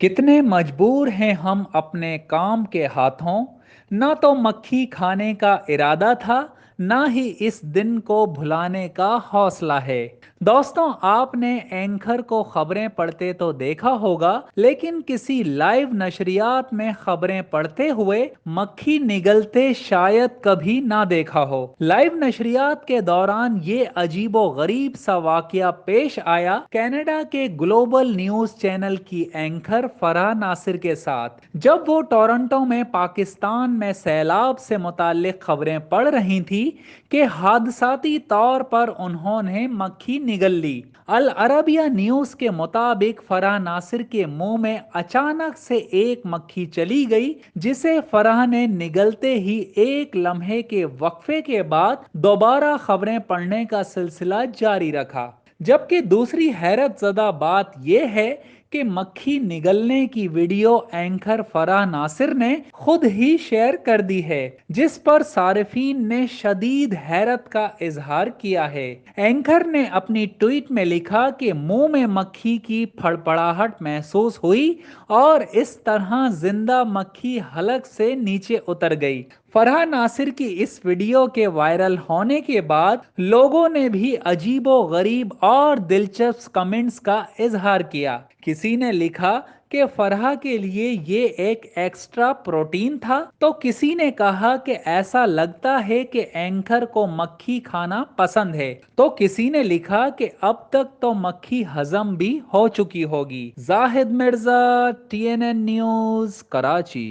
कितने मजबूर हैं हम अपने काम के हाथों। ना तो मक्खी खाने का इरादा था, ना ही इस दिन को भुलाने का हौसला है। दोस्तों, आपने एंकर को खबरें पढ़ते तो देखा होगा, लेकिन किसी लाइव नशरियात में खबरें पढ़ते हुए मक्खी निगलते शायद कभी ना देखा हो। लाइव नशरियात के दौरान ये अजीबो गरीब सा वाकया पेश आया कनाडा के ग्लोबल न्यूज चैनल की एंकर फराह नासिर के साथ, जब वो टोरंटो में पाकिस्तान में सैलाब से मुताल्लिक खबरें पढ़ रही थी कि हादसाती तौर पर उन्होंने मक्खी निगल ली। अल अरबिया न्यूज के मुताबिक फराह नासिर के मुंह में अचानक से एक मक्खी चली गई, जिसे फराह ने निगलते ही एक लम्हे के वक्फे के बाद दोबारा खबरें पढ़ने का सिलसिला जारी रखा। जबकि दूसरी हैरत ज़दा बात यह है कि मक्खी निगलने की वीडियो एंकर फराह नासिर ने खुद ही शेयर कर दी है, जिस पर सारिफीन ने शदीद हैरत का इजहार किया है। एंकर ने अपनी ट्वीट में लिखा कि मुंह में मक्खी की फड़फड़ाहट महसूस हुई और इस तरह जिंदा मक्खी हलक से नीचे उतर गई। फरहा नासिर की इस वीडियो के वायरल होने के बाद लोगों ने भी अजीबो गरीब और दिलचस्प कमेंट्स का इजहार किया। किसी ने लिखा कि फरहा के लिए ये एक एक्स्ट्रा प्रोटीन था, तो किसी ने कहा कि ऐसा लगता है कि एंकर को मक्खी खाना पसंद है, तो किसी ने लिखा कि अब तक तो मक्खी हजम भी हो चुकी होगी। Zahid Mirza, TNN news, Karachi.